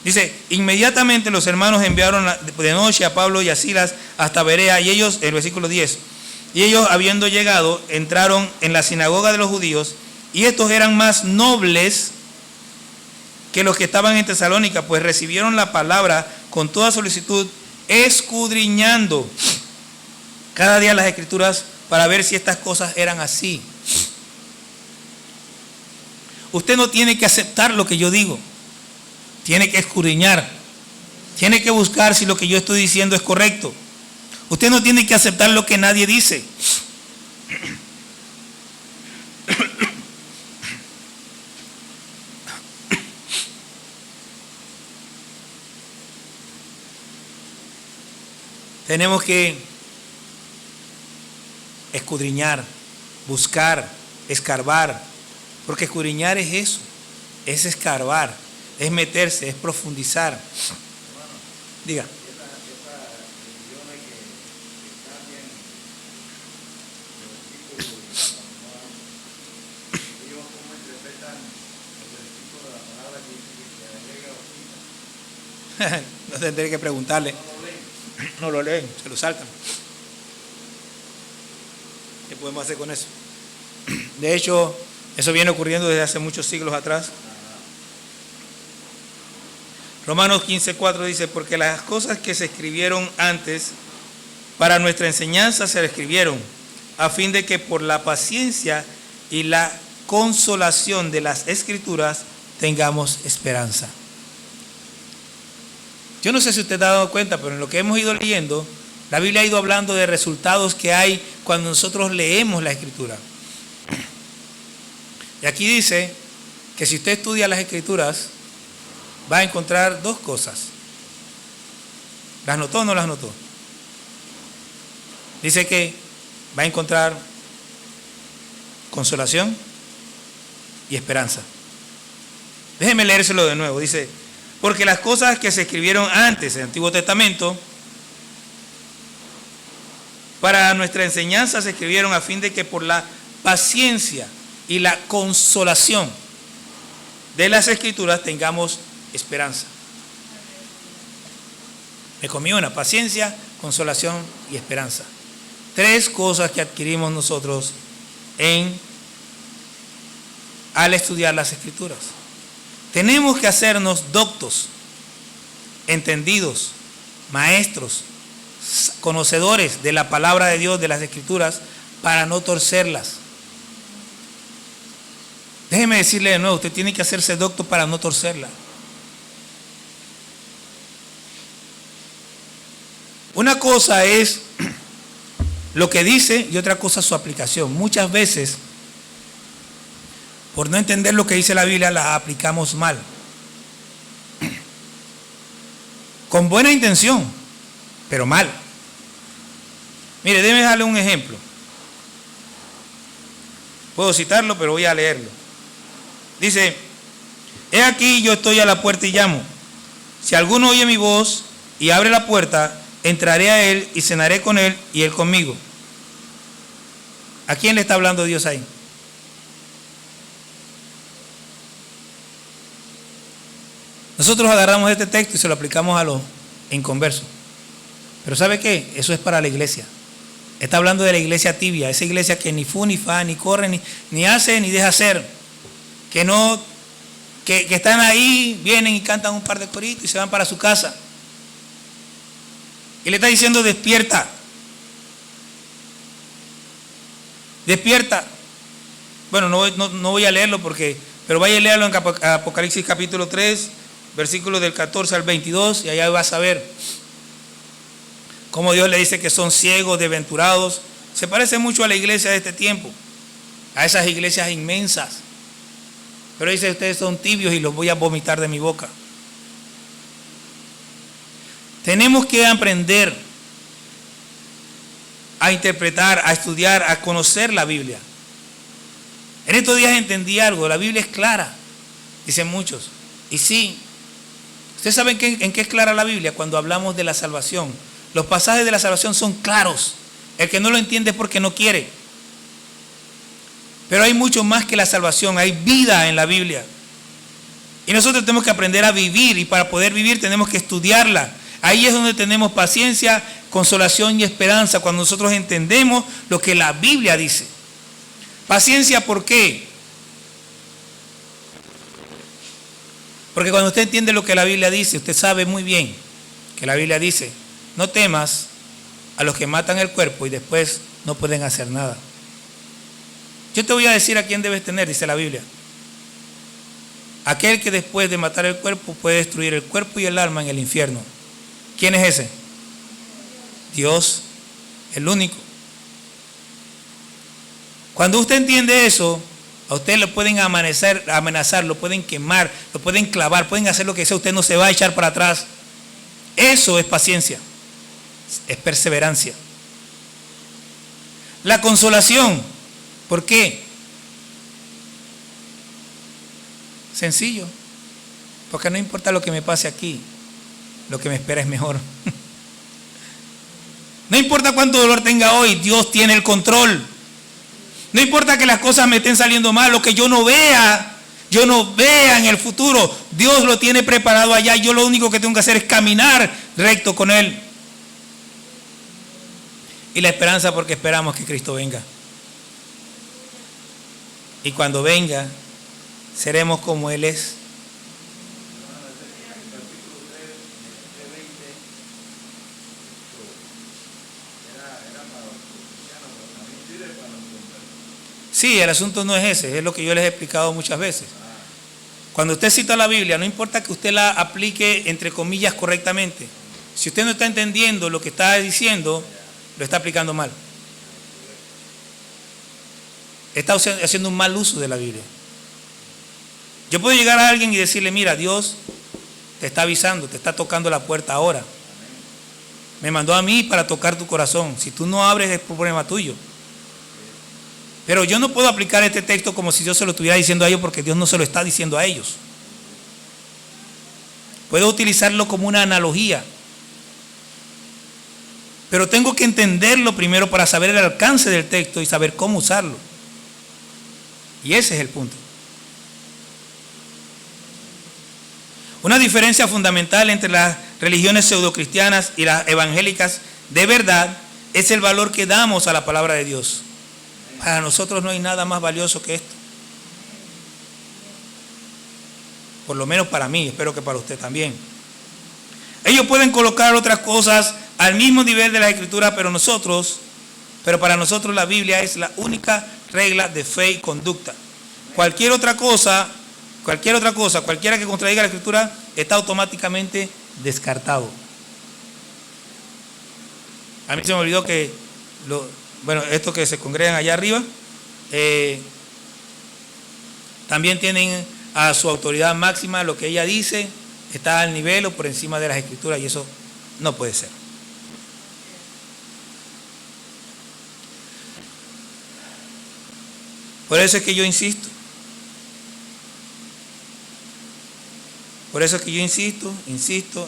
Dice, inmediatamente los hermanos enviaron de noche a Pablo y a Silas hasta Berea, y ellos, el versículo 10, y ellos, habiendo llegado, entraron en la sinagoga de los judíos, y estos eran más nobles que los que estaban en Tesalónica, pues recibieron la palabra con toda solicitud, escudriñando cada día las Escrituras para ver si estas cosas eran así. Usted no tiene que aceptar lo que yo digo. Tiene que escudriñar. Tiene que buscar si lo que yo estoy diciendo es correcto. Usted no tiene que aceptar lo que nadie dice. Tenemos que escudriñar, buscar, escarbar. Porque escudriñar es eso, es escarbar, es meterse, es profundizar. Diga. No tendré que preguntarle. No lo leen, se lo saltan. ¿Qué podemos hacer con eso? De hecho, eso viene ocurriendo desde hace muchos siglos atrás. Romanos 15:4 dice, porque las cosas que se escribieron antes para nuestra enseñanza se escribieron, a fin de que por la paciencia y la consolación de las Escrituras tengamos esperanza. Yo no sé si usted ha dado cuenta, pero en lo que hemos ido leyendo, la Biblia ha ido hablando de resultados que hay cuando nosotros leemos la Escritura. Y aquí dice que si usted estudia las Escrituras, va a encontrar 2 cosas. ¿Las notó o no las notó? Dice que va a encontrar consolación y esperanza. Déjeme leérselo de nuevo. Dice, porque las cosas que se escribieron antes en el Antiguo Testamento, para nuestra enseñanza se escribieron a fin de que por la paciencia y la consolación de las Escrituras tengamos esperanza. Me comí una: paciencia, consolación y esperanza. 3 cosas que adquirimos nosotros al estudiar las Escrituras. Tenemos que hacernos doctos, entendidos, maestros, conocedores de la palabra de Dios, de las Escrituras, para no torcerlas. Déjeme decirle de nuevo, usted tiene que hacerse docto para no torcerla. Una cosa es lo que dice y otra cosa su aplicación. Muchas veces, por no entender lo que dice la Biblia, la aplicamos mal. Con buena intención, pero mal. Mire, déjeme darle un ejemplo. Puedo citarlo, pero voy a leerlo. Dice, he aquí yo estoy a la puerta y llamo. Si alguno oye mi voz y abre la puerta, entraré a él y cenaré con él y él conmigo. ¿A quién le está hablando Dios ahí? Nosotros agarramos este texto y se lo aplicamos a los inconversos. Pero ¿sabe qué? Eso es para la iglesia. Está hablando de la iglesia tibia, esa iglesia que ni fu ni fa, ni corre, ni hace, ni deja hacer. Que están ahí, vienen y cantan un par de coritos y se van para su casa. Y le está diciendo, despierta. Despierta. Bueno, no voy a leerlo pero vaya a leerlo en Apocalipsis capítulo 3, versículos del 14 al 22, y allá vas a ver cómo Dios le dice que son ciegos, desventurados. Se parece mucho a la iglesia de este tiempo, a esas iglesias inmensas. Pero dice, ustedes son tibios y los voy a vomitar de mi boca. Tenemos que aprender a interpretar, a estudiar, a conocer la Biblia. En estos días entendí algo, la Biblia es clara, dicen muchos. Y sí, ¿ustedes saben en qué es clara la Biblia? Cuando hablamos de la salvación. Los pasajes de la salvación son claros. El que no lo entiende es porque no quiere. Pero hay mucho más que la salvación, hay vida en la Biblia. Y nosotros tenemos que aprender a vivir, y para poder vivir tenemos que estudiarla. Ahí es donde tenemos paciencia, consolación y esperanza, cuando nosotros entendemos lo que la Biblia dice. Paciencia, ¿por qué? Porque cuando usted entiende lo que la Biblia dice, usted sabe muy bien que la Biblia dice, no temas a los que matan el cuerpo y después no pueden hacer nada. Yo te voy a decir a quién debes tener, dice la Biblia. Aquel que después de matar el cuerpo puede destruir el cuerpo y el alma en el infierno. ¿Quién es ese? Dios, el único. Cuando usted entiende eso, a usted lo pueden amenazar, lo pueden quemar, lo pueden clavar, pueden hacer lo que sea, usted no se va a echar para atrás. Eso es paciencia, es perseverancia. La consolación, ¿por qué? Sencillo, porque no importa lo que me pase aquí, lo que me espera es mejor. No importa cuánto dolor tenga hoy, Dios tiene el control. No importa que las cosas me estén saliendo mal, lo que yo no vea en el futuro, Dios lo tiene preparado allá. Yo lo único que tengo que hacer es caminar recto con Él. Y la esperanza, porque esperamos que Cristo venga. Y cuando venga, seremos como Él es. Sí, el asunto no es ese, es lo que yo les he explicado muchas veces. Cuando usted cita la Biblia, no importa que usted la aplique entre comillas correctamente. Si usted no está entendiendo lo que está diciendo, lo está aplicando mal. Está haciendo un mal uso de la Biblia. Yo puedo llegar a alguien y decirle, mira, Dios te está avisando, te está tocando la puerta ahora. Me mandó a mí para tocar tu corazón. Si tú no abres, es problema tuyo. Pero yo no puedo aplicar este texto como si Dios se lo estuviera diciendo a ellos, porque Dios no se lo está diciendo a ellos. Puedo utilizarlo como una analogía. Pero tengo que entenderlo primero para saber el alcance del texto y saber cómo usarlo. Y ese es el punto. Una diferencia fundamental entre las religiones pseudocristianas y las evangélicas de verdad es el valor que damos a la palabra de Dios. Para nosotros no hay nada más valioso que esto. Por lo menos para mí, espero que para usted también. Ellos pueden colocar otras cosas al mismo nivel de la Escritura, pero para nosotros la Biblia es la única regla de fe y conducta. Cualquiera que contradiga la Escritura está automáticamente descartado. A mí se me olvidó que estos que se congregan allá arriba también tienen a su autoridad máxima. Lo que ella dice está al nivel o por encima de las Escrituras, y eso no puede ser. Por eso es que yo insisto. Por eso es que yo insisto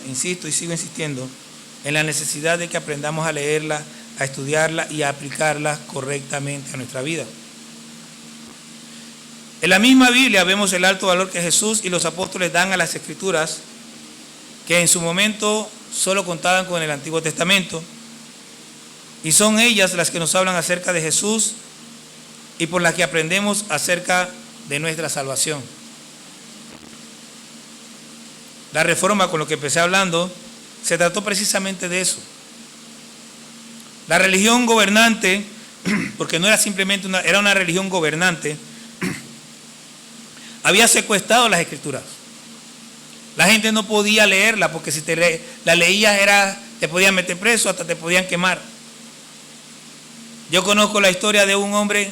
y sigo insistiendo en la necesidad de que aprendamos a leerla, a estudiarla y a aplicarla correctamente a nuestra vida. En la misma Biblia vemos el alto valor que Jesús y los apóstoles dan a las Escrituras, que en su momento solo contaban con el Antiguo Testamento, y son ellas las que nos hablan acerca de Jesús y por las que aprendemos acerca de nuestra salvación. La Reforma, con lo que empecé hablando, se trató precisamente de eso. La religión gobernante, porque no era simplemente era una religión gobernante, había secuestrado las Escrituras. La gente no podía leerla porque si la leías te podían meter preso, hasta te podían quemar. Yo conozco la historia de un hombre.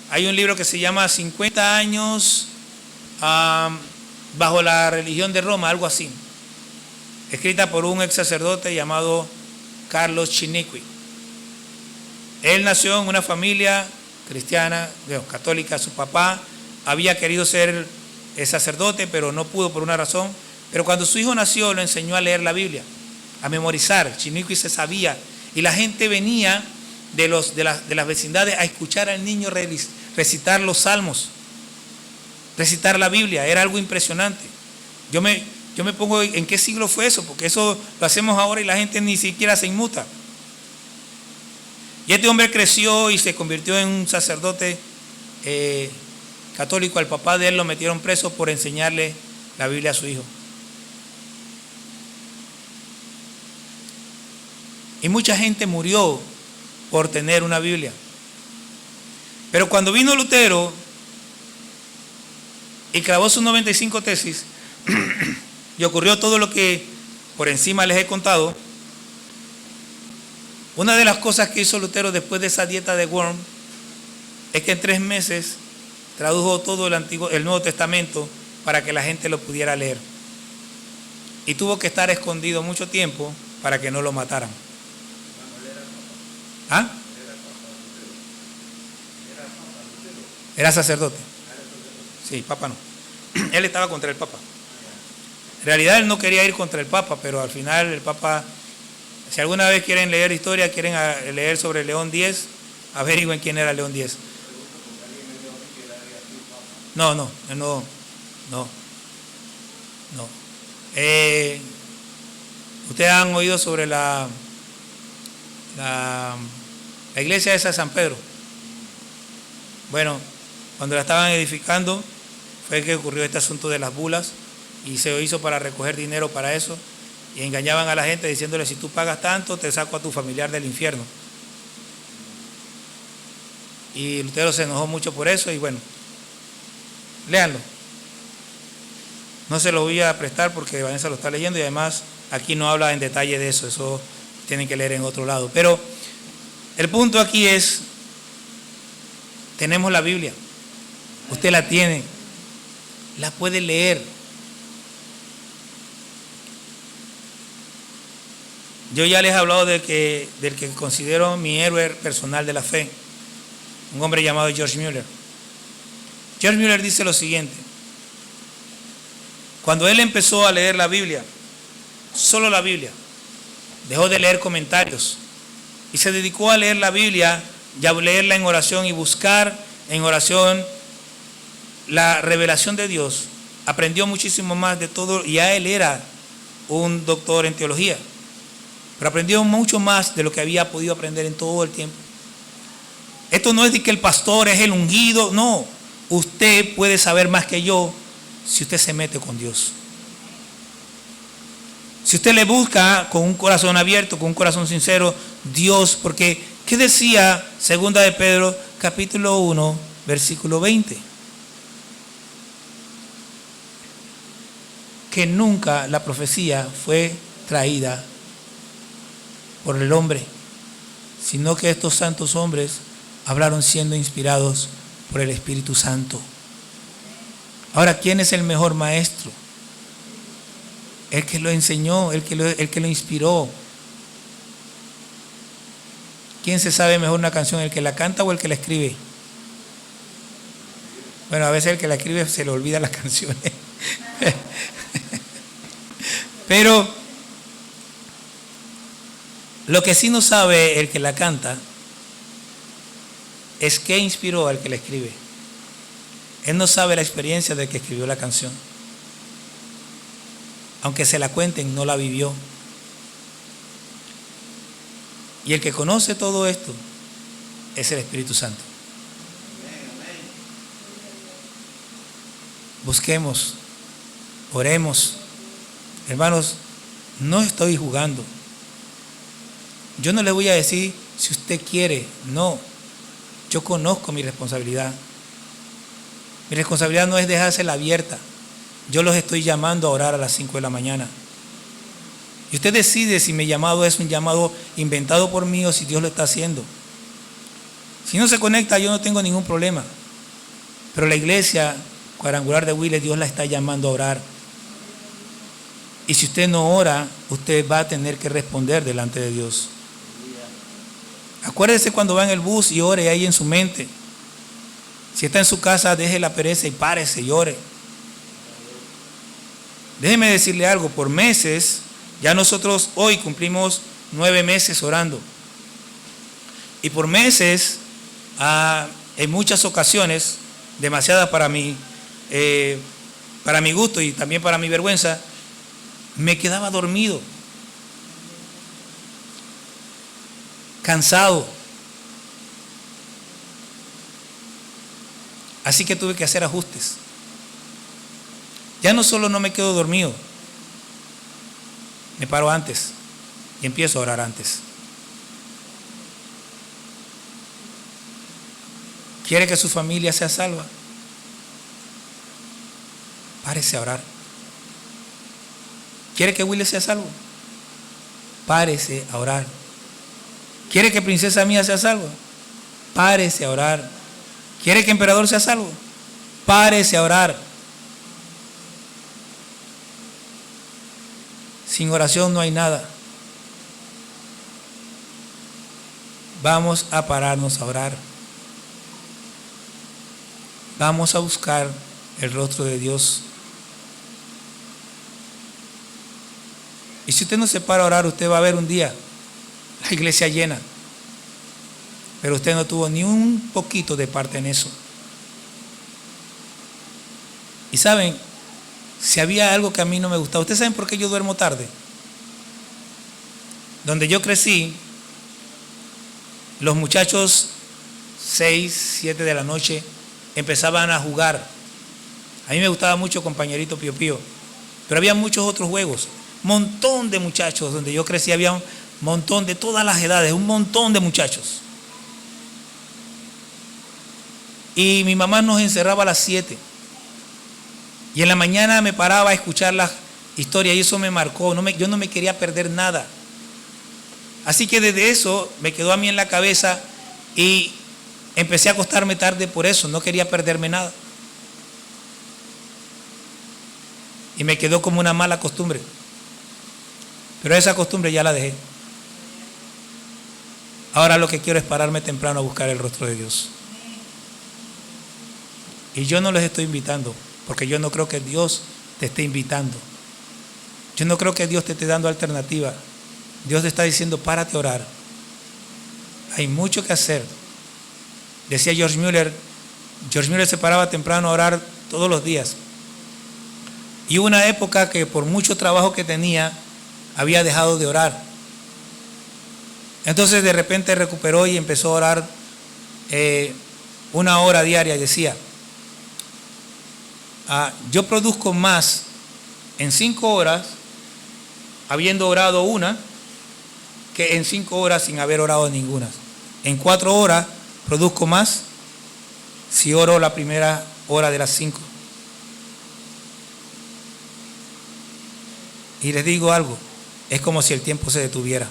Hay un libro que se llama 50 años bajo la religión de Roma, algo así, escrita por un ex sacerdote llamado Carlos Chiniqui. Él nació en una familia cristiana, católica. Su papá había querido ser sacerdote, pero no pudo por una razón. Pero cuando su hijo nació, lo enseñó a leer la Biblia, a memorizar. Chiniqui se sabía, y la gente venía de las vecindades a escuchar al niño recitar los salmos, recitar la Biblia. Era algo impresionante. Yo me pongo en qué siglo fue eso, porque eso lo hacemos ahora y la gente ni siquiera se inmuta. Y este hombre creció y se convirtió en un sacerdote católico. Al papá de él lo metieron preso por enseñarle la Biblia a su hijo. Y mucha gente murió por tener una Biblia. Pero cuando vino Lutero y clavó sus 95 tesis y ocurrió todo lo que por encima les he contado, una de las cosas que hizo Lutero después de esa dieta de Worm es que en 3 meses tradujo todo el Nuevo Testamento para que la gente lo pudiera leer. Y tuvo que estar escondido mucho tiempo para que no lo mataran. ¿Ah? Era sacerdote. Sí, papa no. Él estaba contra el papa. En realidad él no quería ir contra el papa, pero al final el papa, si alguna vez quieren leer historia, quieren leer sobre León X, averigüen quién era León X. No. Ustedes han oído sobre la iglesia esa de San Pedro. Bueno, cuando la estaban edificando fue que ocurrió este asunto de las bulas, y se hizo para recoger dinero para eso, y engañaban a la gente diciéndole: si tú pagas tanto, te saco a tu familiar del infierno. Y Lutero se enojó mucho por eso, y bueno, léanlo. No se lo voy a prestar porque Vanessa lo está leyendo, y además aquí no habla en detalle de eso. Eso tienen que leer en otro lado. Pero el punto aquí es: tenemos la Biblia. Usted la tiene, la puede leer. Yo ya les he hablado del que considero mi héroe personal de la fe, un hombre llamado George Mueller. George Mueller dice lo siguiente: cuando él empezó a leer la Biblia, solo la Biblia, dejó de leer comentarios y se dedicó a leer la Biblia, ya leerla en oración y buscar en oración la revelación de Dios. Aprendió muchísimo más de todo, y ya él era un doctor en teología, pero aprendió mucho más de lo que había podido aprender en todo el tiempo. Esto no es de que el pastor es el ungido, no. Usted puede saber más que yo si usted se mete con Dios. Si usted le busca con un corazón abierto, con un corazón sincero, Dios, porque ¿qué decía 2 de Pedro, capítulo 1, versículo 20? Que nunca la profecía fue traída por el hombre, sino que estos santos hombres hablaron siendo inspirados por el Espíritu Santo. Ahora, ¿quién es el mejor maestro? El que lo enseñó, el que lo inspiró. ¿Quién se sabe mejor una canción, el que la canta o el que la escribe? Bueno, a veces el que la escribe se le olvida las canciones. Pero Lo que sí no sabe el que la canta es qué inspiró al que la escribe. Él no sabe la experiencia del que escribió la canción. Aunque se la cuenten, no la vivió. Y el que conoce todo esto es el Espíritu Santo. Busquemos, oremos. Hermanos, no estoy jugando. Yo no le voy a decir si usted quiere, no. Yo conozco mi responsabilidad. Mi responsabilidad no es dejársela abierta. Yo los estoy llamando a orar a las 5 de la mañana. Y usted decide si mi llamado es un llamado inventado por mí o si Dios lo está haciendo. Si no se conecta, yo no tengo ningún problema. Pero la iglesia cuadrangular de Willes, Dios la está llamando a orar. Y si usted no ora, usted va a tener que responder delante de Dios. Acuérdese cuando va en el bus y ore ahí en su mente. Si está en su casa, deje la pereza y párese y ore. Déjeme decirle algo, por meses, ya nosotros hoy cumplimos 9 meses orando. Y por meses, en muchas ocasiones, demasiadas para mi gusto y también para mi vergüenza, me quedaba dormido, cansado. Así que tuve que hacer ajustes. Ya no solo no me quedo dormido, me paro antes y empiezo a orar antes. ¿Quiere que su familia sea salva? Párese a orar. ¿Quiere que Willis sea salvo? Párese a orar. ¿Quiere que princesa mía sea salva? Párese a orar. ¿Quiere que emperador sea salvo? Párese a orar. Sin oración no hay nada. Vamos a pararnos a orar. Vamos a buscar el rostro de Dios. Y si usted no se para a orar, usted va a ver un día la iglesia llena. Pero usted no tuvo ni un poquito de parte en eso. Y saben, si había algo que a mí no me gustaba, ¿ustedes saben por qué yo duermo tarde? Donde yo crecí, los muchachos 6, 7 de la noche empezaban a jugar. A mí me gustaba mucho Compañerito Pío Pío, pero había muchos otros juegos. Montón de muchachos, donde yo crecí había un montón de todas las edades, un montón de muchachos. Y mi mamá nos encerraba a las 7. Y en la mañana me paraba a escuchar las historias y eso me marcó. Yo no me quería perder nada. Así que desde eso me quedó a mí en la cabeza y empecé a acostarme tarde por eso. No quería perderme nada. Y me quedó como una mala costumbre. Pero esa costumbre ya la dejé. Ahora lo que quiero es pararme temprano a buscar el rostro de Dios. Y yo no les estoy invitando, porque yo no creo que Dios te esté invitando. Yo no creo que Dios te esté dando alternativa. Dios te está diciendo, párate a orar. Hay mucho que hacer. Decía George Mueller se paraba temprano a orar todos los días. Y hubo una época que por mucho trabajo que tenía, había dejado de orar. Entonces de repente recuperó y empezó a orar 1 hora diaria y decía, yo produzco más en 5 horas habiendo orado una que en 5 horas sin haber orado ninguna. En 4 horas produzco más si oro la primera hora de las 5. Y les digo algo, es como si el tiempo se detuviera.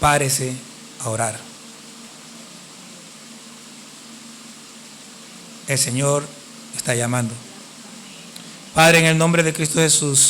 Párese a orar. El Señor está llamando. Padre, en el nombre de Cristo Jesús.